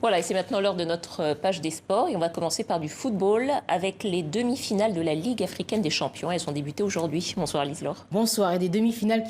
Voilà, et c'est maintenant l'heure de notre page des sports. Et on va commencer par du football avec les demi-finales de la Ligue africaine des champions. Elles sont débutées aujourd'hui. Bonsoir Lise-Laure. Bonsoir. Et des demi-finales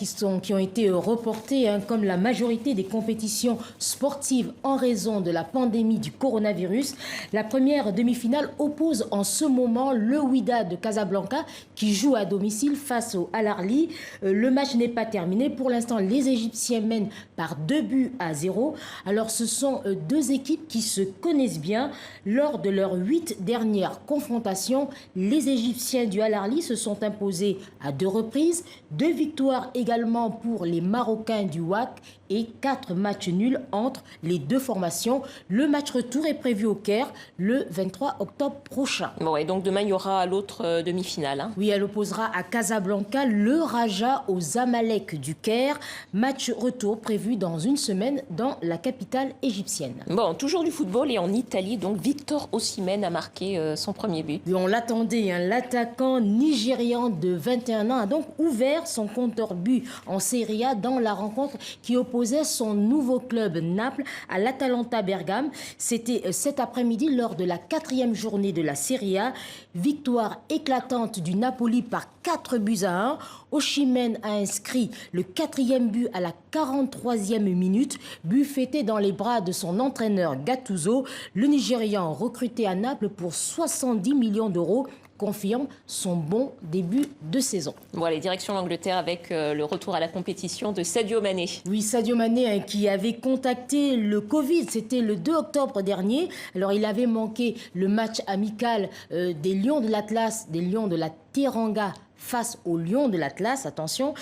qui ont été reportées, comme la majorité des compétitions sportives en raison de la pandémie du coronavirus. La première demi-finale oppose en ce moment le Wydad de Casablanca qui joue à domicile face au Al Ahly. Le match n'est pas terminé. Pour l'instant, les Égyptiens mènent par 2-0. Alors ce sont deux équipes qui se connaissent bien. Lors de leurs 8 dernières confrontations, les Égyptiens du Al Ahly se sont imposés à 2 reprises, 2 victoires également pour les Marocains du WAC et 4 matchs nuls entre les deux formations. Le match retour est prévu au Caire le 23 octobre prochain. Bon, et donc demain, il y aura l'autre demi-finale. Oui, elle opposera à Casablanca le Raja aux Zamalek du Caire. Match retour prévu dans une semaine dans la capitale égyptienne. Bon, toujours du football et en Italie, donc Victor Osimhen a marqué son premier but. Et on l'attendait, l'attaquant nigérian de 21 ans a donc ouvert son compteur but en Serie A dans la rencontre qui opposait son nouveau club Naples à l'Atalanta Bergame. C'était cet après-midi lors de la 4e journée de la Serie A. Victoire éclatante du Napoli par 4-1. Osimhen a inscrit le 4e but à la 43e minute. But fêté dans les bras de son entraîneur Gattuso. Le Nigérian recruté à Naples pour 70 millions d'euros confirme son bon début de saison. Voilà, direction l'Angleterre avec le retour à la compétition de Sadio Mané. Oui, Sadio Mané qui avait contacté le Covid, c'était le 2 octobre dernier. Alors il avait manqué le match amical des Lions de l'Atlas, des Lions de la Teranga face aux Lions de l'Atlas, attention.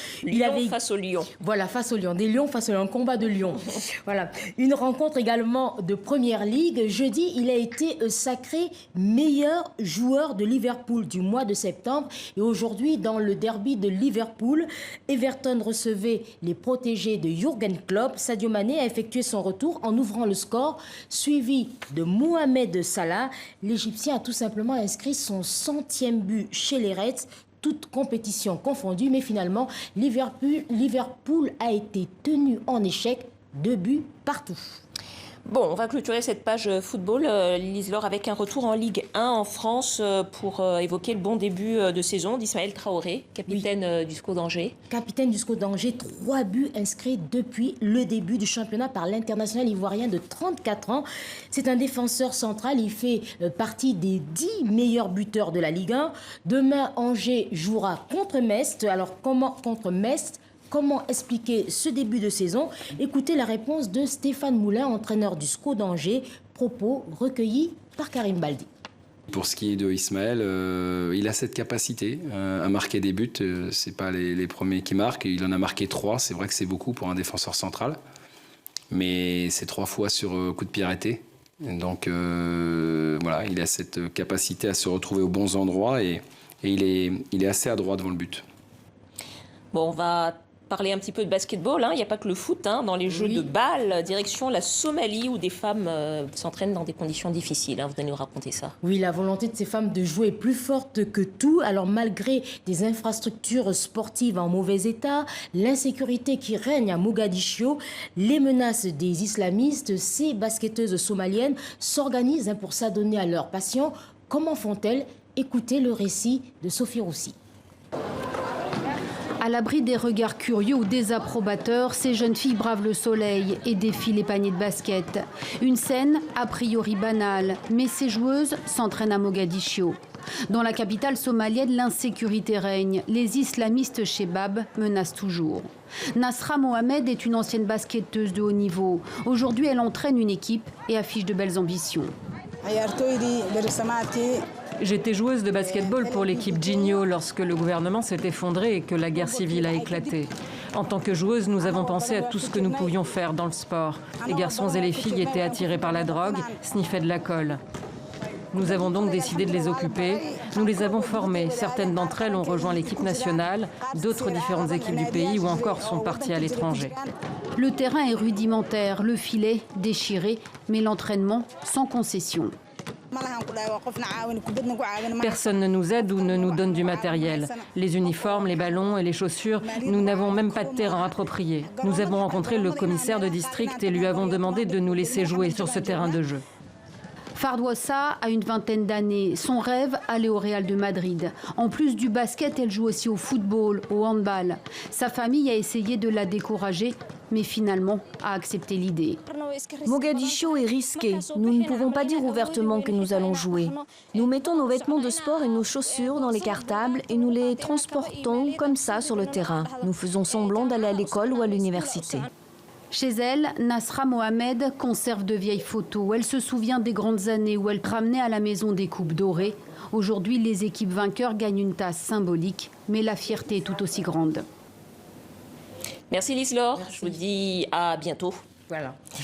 Face aux Lions. Voilà, face aux Lions. Des Lions face aux Lions, un combat de Lions. Voilà. Une rencontre également de Première Ligue. Jeudi, il a été sacré meilleur joueur de Liverpool du mois de septembre. Et aujourd'hui, dans le derby de Liverpool, Everton recevait les protégés de Jürgen Klopp. Sadio Mané a effectué son retour en ouvrant le score, suivi de Mohamed Salah. L'Égyptien a tout simplement inscrit son 100e but chez les Reds, toutes compétitions confondues, mais finalement, Liverpool a été tenu en échec, 2 buts partout. Bon, on va clôturer cette page football, Lise-Laure, avec un retour en Ligue 1 en France pour évoquer le bon début de saison d'Ismaël Traoré, capitaine du SCO d'Angers. Capitaine du SCO d'Angers, 3 buts inscrits depuis le début du championnat par l'international ivoirien de 34 ans. C'est un défenseur central, il fait partie des 10 meilleurs buteurs de la Ligue 1. Demain, Angers jouera contre Metz. Alors, contre Metz? Comment expliquer ce début de saison? Écoutez la réponse de Stéphane Moulin, entraîneur du SCO d'Angers, propos recueillis par Karim Baldi. Pour ce qui est de Ismaël, il a cette capacité à marquer des buts. Ce n'est pas les premiers qui marquent. Il en a marqué 3. C'est vrai que c'est beaucoup pour un défenseur central. Mais c'est 3 fois sur coup de pied arrêté. Donc voilà, il a cette capacité à se retrouver aux bons endroits et il est assez adroit devant le but. Bon, on va parler un petit peu de basketball. Il n'y a pas que le foot. Dans les jeux de balle, direction la Somalie où des femmes s'entraînent dans des conditions difficiles. Vous allez nous raconter ça. Oui, la volonté de ces femmes de jouer est plus forte que tout. Alors malgré des infrastructures sportives en mauvais état, l'insécurité qui règne à Mogadiscio, les menaces des islamistes, ces basketteuses somaliennes s'organisent pour s'adonner à leur passion. Comment font-elles? Écoutez le récit de Sophie Roussy. À l'abri des regards curieux ou désapprobateurs, ces jeunes filles bravent le soleil et défient les paniers de basket. Une scène a priori banale, mais ces joueuses s'entraînent à Mogadiscio. Dans la capitale somalienne, l'insécurité règne. Les islamistes Chebab menacent toujours. Nasra Mohamed est une ancienne basketteuse de haut niveau. Aujourd'hui, elle entraîne une équipe et affiche de belles ambitions. J'étais joueuse de basketball pour l'équipe Ginio lorsque le gouvernement s'est effondré et que la guerre civile a éclaté. En tant que joueuse, nous avons pensé à tout ce que nous pouvions faire dans le sport. Les garçons et les filles étaient attirés par la drogue, sniffaient de la colle. Nous avons donc décidé de les occuper. Nous les avons formées. Certaines d'entre elles ont rejoint l'équipe nationale, d'autres différentes équipes du pays ou encore sont parties à l'étranger. Le terrain est rudimentaire, le filet déchiré, mais l'entraînement sans concession. Personne ne nous aide ou ne nous donne du matériel. Les uniformes, les ballons et les chaussures, nous n'avons même pas de terrain approprié. Nous avons rencontré le commissaire de district et lui avons demandé de nous laisser jouer sur ce terrain de jeu. Fardouassa a une vingtaine d'années. Son rêve, aller au Real de Madrid. En plus du basket, elle joue aussi au football, au handball. Sa famille a essayé de la décourager, mais finalement a accepté l'idée. Mogadiscio est risqué. Nous ne pouvons pas dire ouvertement que nous allons jouer. Nous mettons nos vêtements de sport et nos chaussures dans les cartables et nous les transportons comme ça sur le terrain. Nous faisons semblant d'aller à l'école ou à l'université. Chez elle, Nasra Mohamed conserve de vieilles photos. Elle se souvient des grandes années où elle ramenait à la maison des coupes dorées. Aujourd'hui, les équipes vainqueurs gagnent une tasse symbolique, mais la fierté est tout aussi grande. Merci Lise-Laure, je vous dis à bientôt. Voilà.